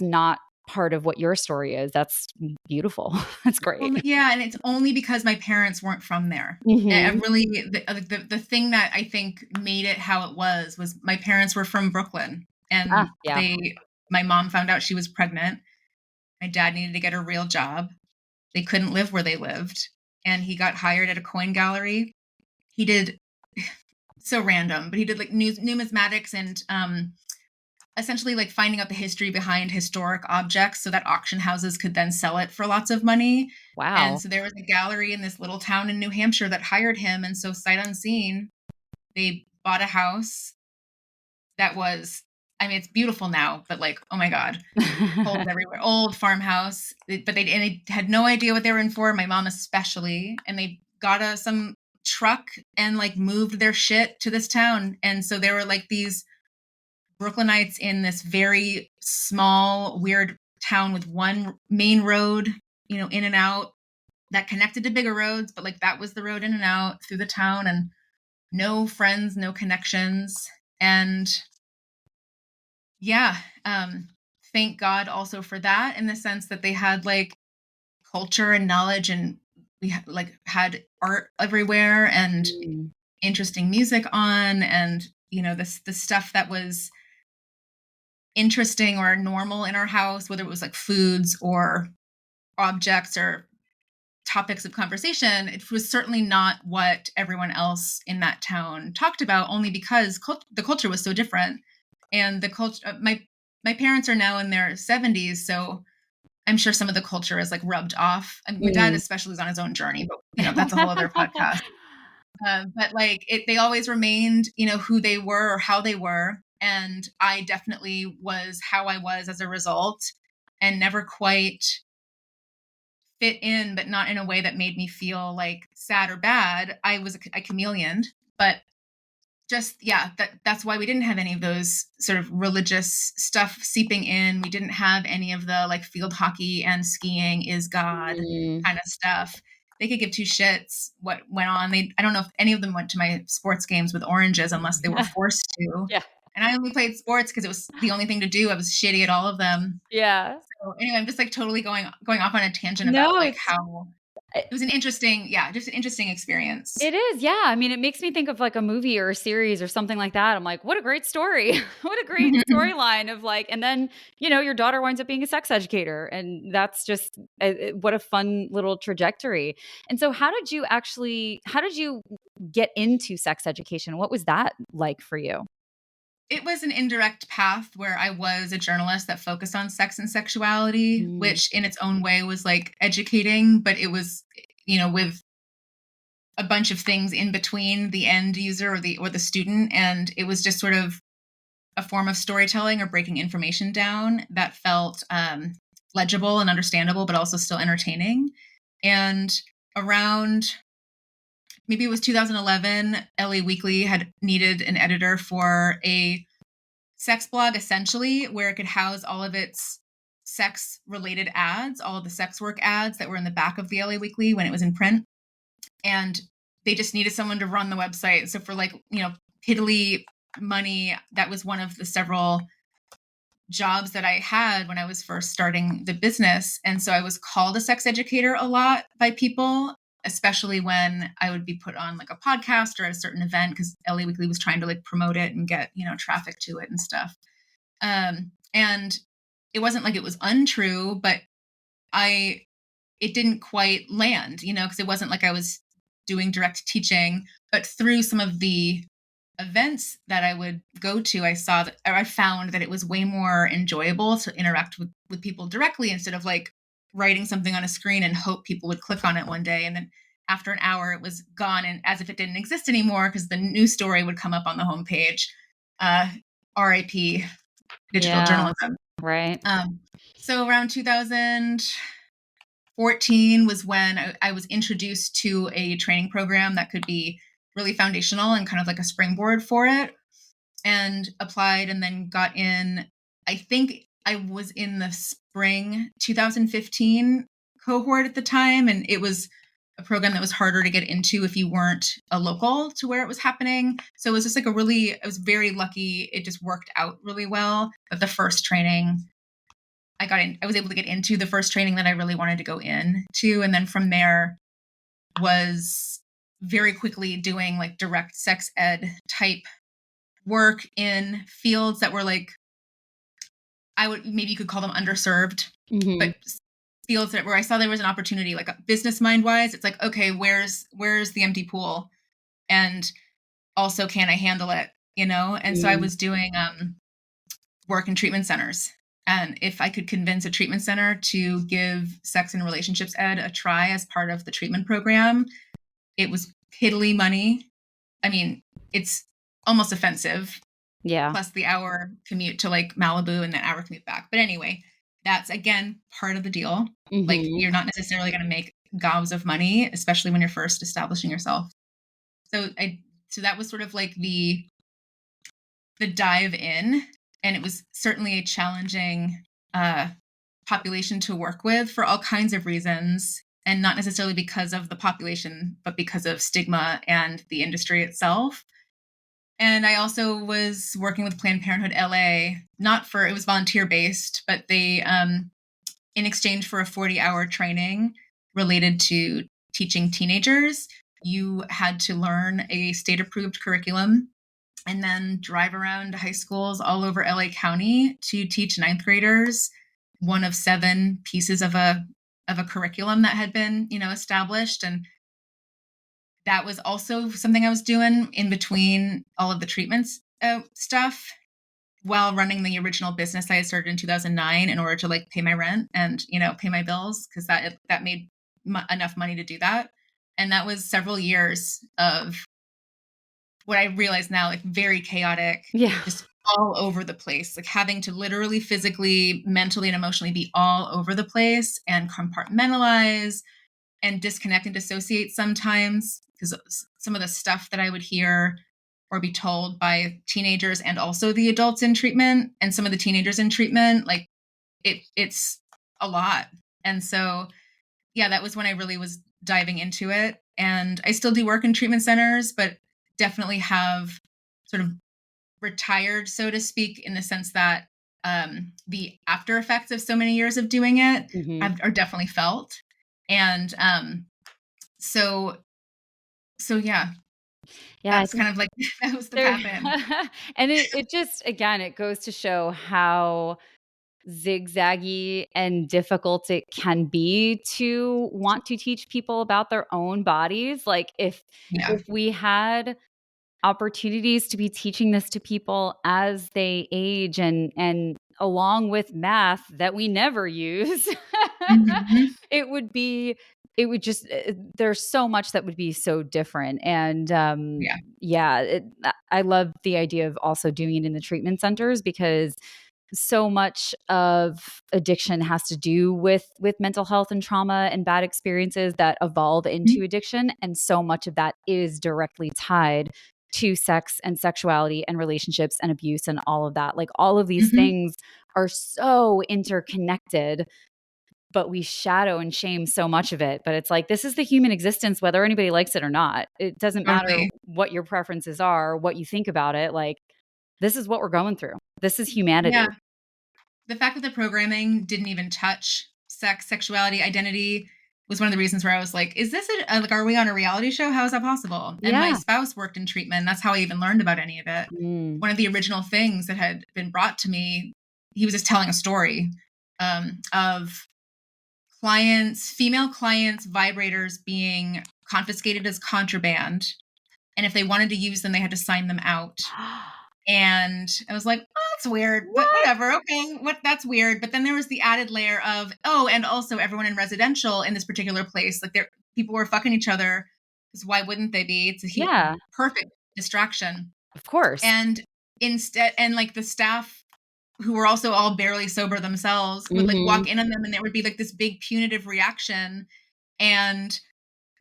not part of what your story is. That's beautiful. That's great. Well, yeah, and it's only because my parents weren't from there. And I Mhm. really the thing that I think made it how it was my parents were from Brooklyn, Ah, and yeah. my mom found out she was pregnant. My dad needed to get a real job. They couldn't live where they lived, and he got hired at a coin gallery. He did so random, but he did like numismatics and essentially like finding out the history behind historic objects so that auction houses could then sell it for lots of money. And Wow. so there was a gallery in this little town in New Hampshire that hired him. And so, sight unseen, they bought a house that was, I mean, it's beautiful now, but like, oh my God, holes everywhere. Old farmhouse. But they had no idea what they were in for, my mom especially. And they got some truck and like moved their shit to this town. And so there were like these Brooklynites in this very small, weird town with one main road, in and out, that connected to bigger roads, but like that was the road in and out through the town, and no friends, no connections. And yeah, thank God also for that, in the sense that they had like culture and knowledge, and we like had art everywhere, and Mm. interesting music on, and this the stuff that was interesting or normal in our house, whether it was like foods or objects or topics of conversation, it was certainly not what everyone else in that town talked about, only because the culture was so different. And the culture, my parents are now in their 70s, so I'm sure some of the culture is like rubbed off. And my dad Mm. especially is on his own journey, but that's a whole other podcast. But like they always remained, who they were or how they were. And I definitely was how I was as a result, and never quite fit in, but not in a way that made me feel like sad or bad. I was a chameleon, but just, yeah, that's why we didn't have any of those sort of religious stuff seeping in. We didn't have any of the like field hockey and skiing is God Mm. kind of stuff. They could give two shits what went on. I don't know if any of them went to my sports games with oranges unless they were forced to. Yeah. And I only played sports because it was the only thing to do. I was shitty at all of them. Yeah. So anyway, I'm just like totally going off on a tangent about No, like how it was an interesting, just an interesting experience. It is, yeah. I mean, it makes me think of like a movie or a series or something like that. I'm like, what a great story. What a great storyline of like, and then, your daughter winds up being a sex educator. And that's just what a fun little trajectory. And so, how did you get into sex education? What was that like for you? It was an indirect path where I was a journalist that focused on sex and sexuality, Mm, which in its own way was like educating, but it was, with a bunch of things in between the end user or the student, and it was just sort of a form of storytelling or breaking information down that felt legible and understandable, but also still entertaining. And around maybe it was 2011, LA Weekly had needed an editor for a sex blog, essentially, where it could house all of its sex related ads, all of the sex work ads that were in the back of the LA Weekly when it was in print. And they just needed someone to run the website. So for like, piddly money, that was one of the several jobs that I had when I was first starting the business. And so I was called a sex educator a lot by people, especially when I would be put on like a podcast or at a certain event because LA Weekly was trying to like promote it and get, traffic to it and stuff. And it wasn't like it was untrue, but I it didn't quite land, because it wasn't like I was doing direct teaching, but through some of the events that I would go to, I found that it was way more enjoyable to interact with people directly instead of like writing something on a screen and hope people would click on it one day. And then after an hour, it was gone and as if it didn't exist anymore because the news story would come up on the homepage. RIP digital yeah, journalism. right. So around 2014 was when I was introduced to a training program that could be really foundational and kind of like a springboard for it, and applied and then got in. I think I was in the spring 2015 cohort at the time, and it was a program that was harder to get into if you weren't a local to where it was happening. So it was just like I was very lucky. It just worked out really well. But the first training I was able to get into the first training that I really wanted to go into. And then from there was very quickly doing like direct sex ed type work in fields that were like, maybe you could call them underserved, Hmm. but fields where I saw there was an opportunity, like business mind wise. It's like, okay, where's the empty pool? And also, can I handle it? And so I Mm, was doing work in treatment centers. And if I could convince a treatment center to give sex and relationships ed a try as part of the treatment program, it was piddly money. I mean, it's almost offensive, yeah. plus the hour commute to like Malibu and the hour commute back. But anyway, that's again part of the deal. Like Hmm. you're not necessarily going to make gobs of money, especially when you're first establishing yourself. So that was sort of like the dive in, and it was certainly a challenging uh, population to work with for all kinds of reasons, and not necessarily because of the population, but because of stigma and the industry itself. And I also was working with Planned Parenthood LA, it was volunteer based, but they, in exchange for a 40-hour training related to teaching teenagers, you had to learn a state approved curriculum and then drive around high schools all over LA County to teach ninth graders one of 7 pieces of a curriculum that had been, established. And that was also something I was doing in between all of the treatments stuff while running the original business I had started in 2009 in order to like pay my rent and, pay my bills because that made enough money to do that. And that was several years of what I realize now, like very chaotic, Yeah. just all over the place, like having to literally, physically, mentally, and emotionally be all over the place and compartmentalize and disconnect and dissociate sometimes because some of the stuff that I would hear or be told by teenagers and also the adults in treatment and some of the teenagers in treatment, like it's a lot. And so, yeah, that was when I really was diving into it. And I still do work in treatment centers, but definitely have sort of retired, so to speak, in the sense that the after effects of so many years of doing it Hmm. are definitely felt. And So so yeah, Yeah, I that's think kind of like that was the there path in. and it just again, it goes to show how zigzaggy and difficult it can be to want to teach people about their own bodies. Like, Yeah. if we had opportunities to be teaching this to people as they age and along with math that we never use, Mhm. it would be it would just there's so much that would be so different. And Yeah. yeah, I love the idea of also doing it in the treatment centers, because so much of addiction has to do with mental health and trauma and bad experiences that evolve Mhm. into addiction, and so much of that is directly tied to sex and sexuality and relationships and abuse and all of that. Like, all of these Mhm. things are so interconnected, but we shadow and shame so much of it. But it's like, this is the human existence, whether anybody likes it or not. It doesn't matter Totally. what your preferences are, what you think about it. Like, this is what we're going through. This is Yeah. humanity. The fact that the programming didn't even touch sex, sexuality, identity was one of the reasons where I was like, is this like, are we on a reality show? How is that possible? And my Yeah. spouse worked in treatment. That's how I even learned about any of it. Mm. One of the original things that had been brought to me, he was just telling a story of clients, female clients, vibrators being confiscated as contraband. And if they wanted to use them, they had to sign them out. And I was like, "Oh, that's weird, but What? whatever. Okay, what that's weird." But then there was the added layer of, oh, and also everyone in residential in this particular place, like there people were fucking each other because why wouldn't they be? It's a Yeah, perfect distraction. of course. And instead, and like the staff who were also all barely sober themselves would like walk Mhm. in on them, and there would be like this big punitive reaction. And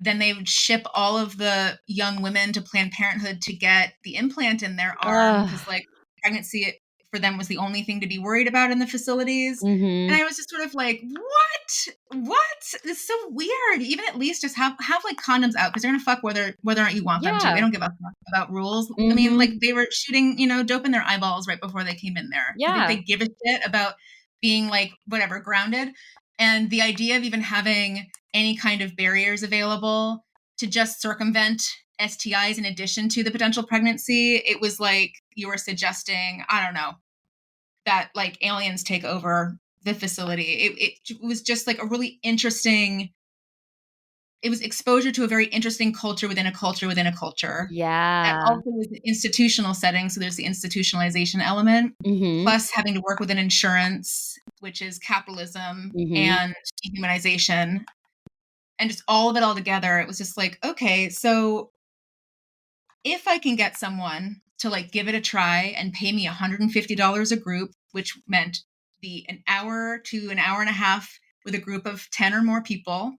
then they would ship all of the young women to Planned Parenthood to get the implant in their arm Ugh. because, like, pregnancy for them was the only thing to be worried about in the facilities. And Mhm. I was just sort of like, "What? What? It's so weird." Even at least just have like condoms out because they're gonna fuck whether or not you want them to. They Yeah. don't give a fuck about rules. I mean, like Mhm. they were shooting, dope in their eyeballs right before they came in there. Do you think Yeah. they give a shit about being like whatever grounded? And the idea of even having any kind of barriers available to just circumvent STIs in addition to the potential pregnancy, it was like you were suggesting, I don't know, that like aliens take over the facility. It was just like a really interesting, it was exposure to a very interesting culture within a culture within a culture. That Yeah. also was an institutional setting. So there's the institutionalization element, Mhm. plus having to work within insurance, which is capitalism Mhm. and dehumanization, and just all of it all together. It was just like, okay, so if I can get someone to like give it a try and pay me $150 a group, which meant be an hour to an hour and a half with a group of 10 or more people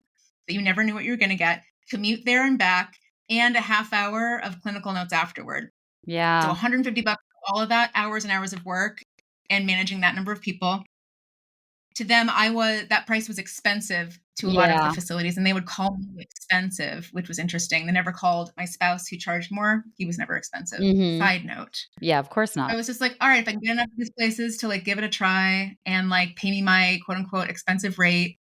that you never knew what you were going to get, commute there and back, and a half hour of clinical notes afterward. So Yeah. $150 for all of that, hours and hours of work and managing that number of people. To them, I was that price was expensive to a lot of the Yeah. facilities, and they would call me expensive, which was interesting. They never called my spouse who charged more. He was never expensive. Mhm. Side note. Yeah, of course I not. was just like, all right, if I can get enough of these places to like give it a try and like pay me my quote unquote expensive rate,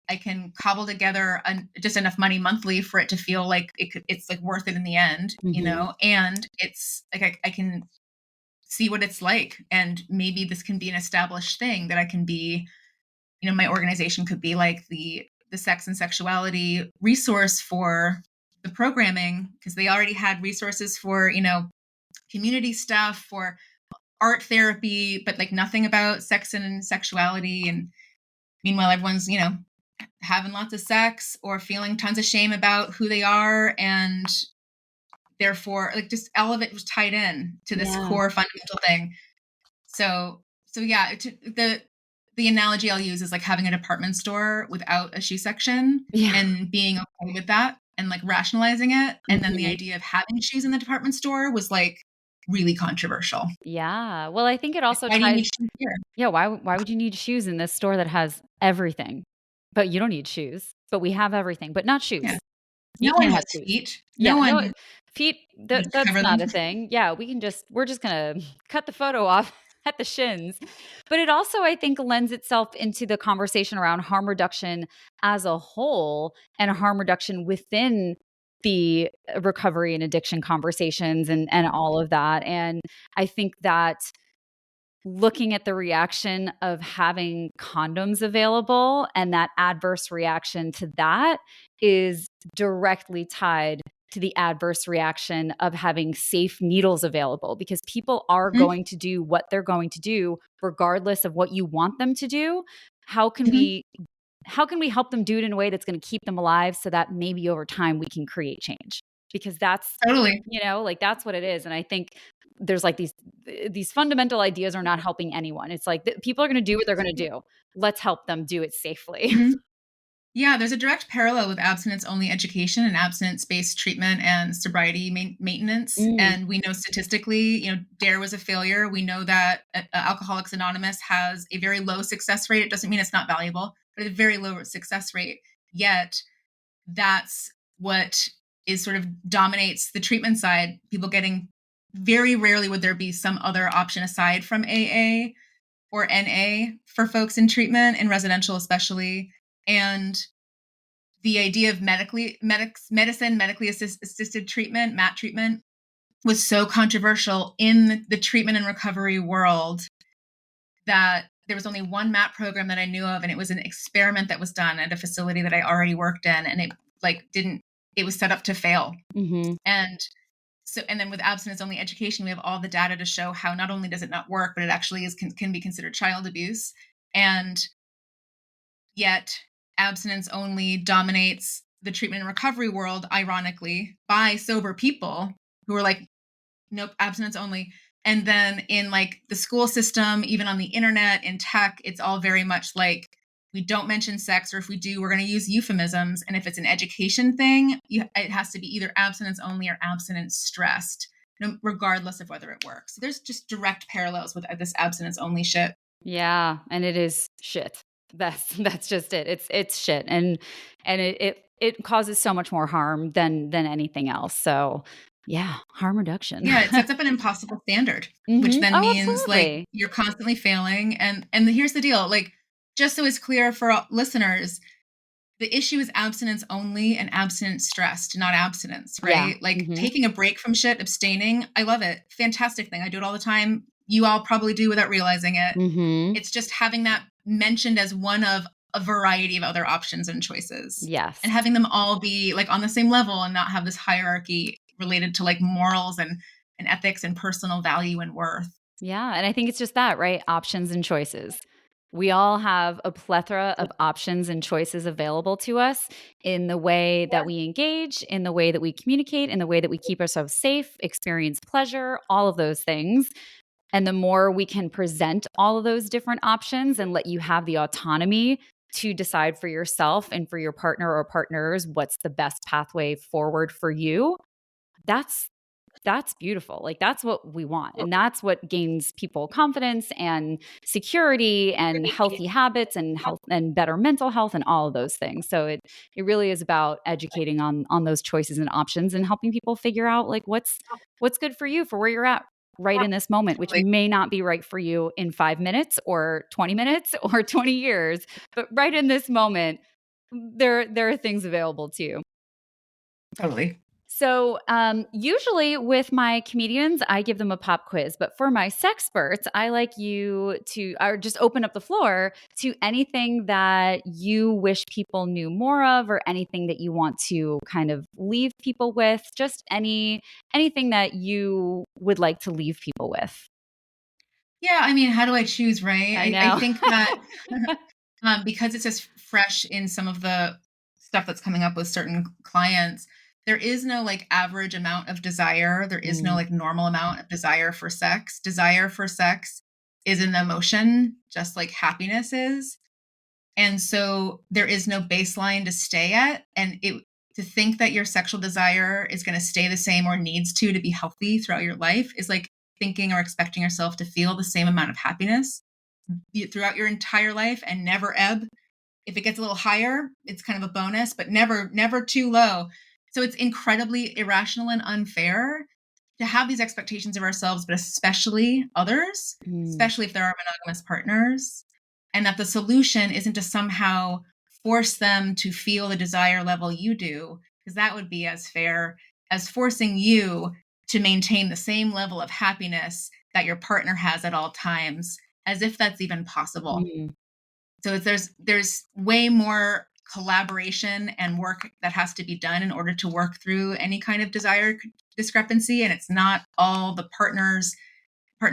I can cobble together just enough money monthly for it to feel like it's like worth it in the end, Mhm. and it's like I can see what it's like, and maybe this can be an established thing that I can be, my organization could be like the sex and sexuality resource for the programming because they already had resources for, community stuff, for art therapy, but like nothing about sex and sexuality. And meanwhile, everyone's, having lots of sex or feeling tons of shame about who they are. And therefore, like just all of it was tied in to this Yeah. core fundamental thing. So yeah, the analogy I'll use is like having a department store without a shoe section Yeah. and being okay with that and like rationalizing it. And then the Mhm. idea of having shoes in the department store was like really controversial. Yeah. Well, I think it Like, also why do you ties. need shoes here? Yeah, why would you need shoes in this store that has everything? But you don't need shoes, but we have everything, but not Yeah. shoes. You No one can't have has shoes. feet. Yeah, No no, one feet, needs to that's cover them. not a thing. Yeah, we're just gonna cut the photo off. at the shins. But it also, I think, lends itself into the conversation around harm reduction as a whole and harm reduction within the recovery and addiction conversations and all of that. And I think that looking at the reaction of having condoms available and that adverse reaction to that is directly tied to the adverse reaction of having safe needles available, because people are Mhm, going to do what they're going to do regardless of what you want them to do. How can mhm. we how can we help them do it in a way that's going to keep them alive so that maybe over time we can create change? Because that's, Totally. like that's what it is. And I think there's like these fundamental ideas are not helping anyone. It's like people are going to do what they're going to do. Let's help them do it safely. Mhm. Yeah, there's a direct parallel with abstinence-only education and abstinence-based treatment and sobriety maintenance. Mm, And we know statistically, DARE was a failure. We know that Alcoholics Anonymous has a very low success rate. It doesn't mean it's not valuable, but a very low success rate. Yet that's what is sort of dominates the treatment side. People getting very rarely would there be some other option aside from AA or NA for folks in treatment, in residential especially. And the idea of medically assisted treatment, MAT treatment, was so controversial in the treatment and recovery world that there was only one MAT program that I knew of, and it was an experiment that was done at a facility that I already worked in, and it was set up to fail. hmm And and then with abstinence only education, we have all the data to show how not only does it not work, but it actually can be considered child abuse. And yet, abstinence only dominates the treatment and recovery world, ironically, by sober people who are like, nope, abstinence only. And then in like the school system, even on the internet, in tech, it's all very much like we don't mention sex, or if we do, we're going to use euphemisms. And if it's an education thing, it has to be either abstinence only or abstinence stressed, regardless of whether it works. So there's just direct parallels with this abstinence only shit. Yeah, and it is shit. That's just it. It's shit, and it causes so much more harm than anything else. So yeah, harm reduction. Yeah, it sets up an impossible standard, which then Oh, means like absolutely. you're constantly failing. And here's the deal, like just so it's clear for listeners, the issue is abstinence only and abstinence stressed, not abstinence, Yeah. right? Like hmm taking a break from shit, abstaining, I love it. Fantastic thing. I do it all the time. You all probably do without realizing it. hmm It's just having that mentioned as one of a variety of other options and choices, Yes. and having them all be like on the same level and not have this hierarchy related to like morals and ethics and personal value and worth. Yeah, and I think it's just that, right? Options and choices. We all have a plethora of options and choices available to us in the way that we engage, in the way that we communicate, in the way that we keep ourselves safe, experience pleasure, all of those things. And the more we can present all of those different options and let you have the autonomy to decide for yourself and for your partner or partners what's the best pathway forward for you, that's that's beautiful. Like that's what we want. And that's what gains people confidence and security and healthy habits and health and better mental health and all of those things. So it really is about educating on those choices and options and helping people figure out like what's good for you for where you're at right in this moment, which Totally. may not be right for you in 5 minutes or 20 minutes or 20 years, but right in this moment there are things available to you. Totally. So, usually with my comedians, I give them a pop quiz, but for my sexperts, I like you to or just open up the floor to anything that you wish people knew more of, or anything that you want to kind of leave people with. Just anything that you would like to leave people with. Yeah, I mean, how do I choose, right? I I know. think that because it's just fresh in some of the stuff that's coming up with certain clients, there is no like average amount of desire. There is no Mm, like normal amount of desire for sex. Desire for sex is an emotion, just like happiness is. And so there is no baseline to stay at. And to think that your sexual desire is going to stay the same or needs to be healthy throughout your life is like thinking or expecting yourself to feel the same amount of happiness throughout your entire life and never ebb. If it gets a little higher, it's kind of a bonus, but never too low. So it's incredibly irrational and unfair. to have these expectations of ourselves, but especially others, Mm. especially if there are monogamous partners, and that the solution isn't to somehow force them to feel the desire level you do, because that would be as fair as forcing you to maintain the same level of happiness that your partner has at all times, as if that's even possible. Mm. So there's way more collaboration and work that has to be done in order to work through any kind of desire discrepancy, and it's not all the partner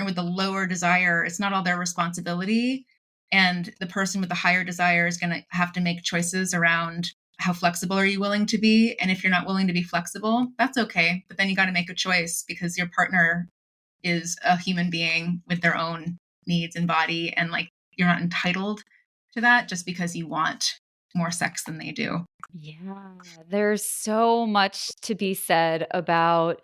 with the lower desire, it's not all their responsibility, and the person with the higher desire is going to have to make choices around how flexible are you willing to be, and if you're not willing to be flexible, that's okay, but then you got to make a choice because your partner is a human being with their own needs and body, and like you're not entitled to that just because you want more sex than they do. Yeah, there's so much to be said about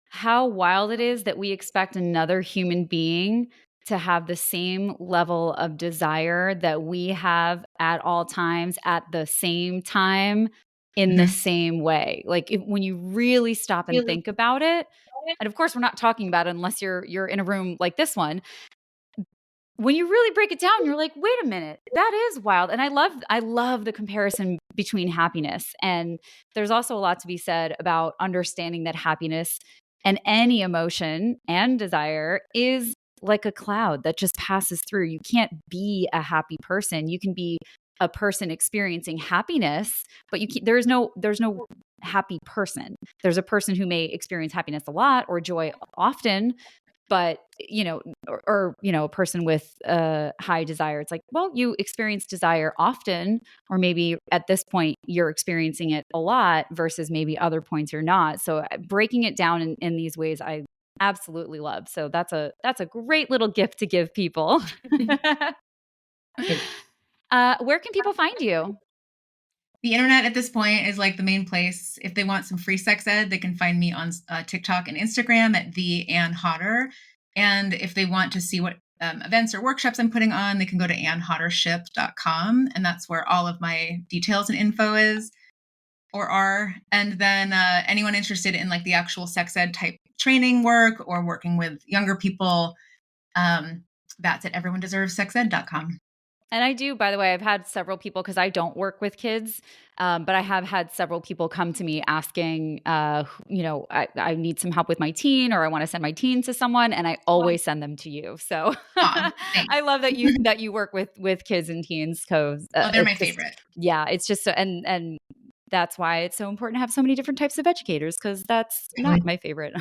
how wild it is that we expect another human being to have the same level of desire that we have at all times, at the same time, in the Mhm. same way. Like, when you really stop and Really? think about it, and of course, we're not talking about it unless you're in a room like this one. When you really break it down, you're like, "Wait a minute, that is wild." And I love the comparison between happiness, and there's also a lot to be said about understanding that happiness and any emotion and desire is like a cloud that just passes through. You can't be a happy person. You can be a person experiencing happiness, but there's no happy person. There's a person who may experience happiness a lot or joy often, but a person with a high desire, it's like, well, you experience desire often, or maybe at this point you're experiencing it a lot versus maybe other points you're not. So breaking it down in these ways, I absolutely love. So that's a great little gift to give people. Okay. Where can people find you? The internet at this point is like the main place. If they want some free sex ed, they can find me on TikTok and Instagram at the Ann Hodder. And if they want to see what events or workshops I'm putting on, they can go to Hodder-Shipp.com, and that's where all of my details and info is or are. And then anyone interested in like the actual sex ed type training work or working with younger people, that's at everyonedeservessexed.com. And I do, by the way, I've had several people, because I don't work with kids, but I have had several people come to me asking, I need some help with my teen, or I want to send my teen to someone, and I always send them to you. So Aw, thanks. I love that you work with kids and teens, because Oh, they're my it's just, favorite. yeah, it's just so, and that's why it's so important to have so many different types of educators, because that's not Really. my favorite.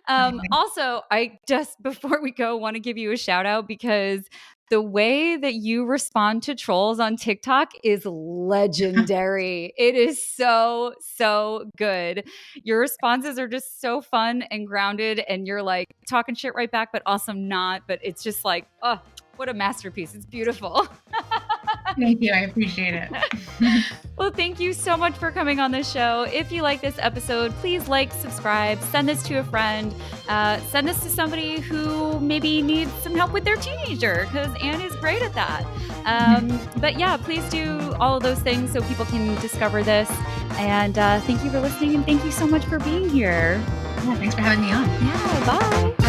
Amazing. Also, I just before we go want to give you a shout out, because the way that you respond to trolls on TikTok is legendary. It is so, so good. Your responses are just so fun and grounded, and you're like talking shit right back, but also not. But it's just like, oh, what a masterpiece. It's beautiful. Thank you. I appreciate it. Well, thank you so much for coming on the show. If you like this episode, please like, subscribe, send this to a friend, send this to somebody who maybe needs some help with their teenager, because Anne is great at that. But yeah, please do all of those things so people can discover this. And thank you for listening, and thank you so much for being here. Yeah, thanks for having me on. Yeah, bye.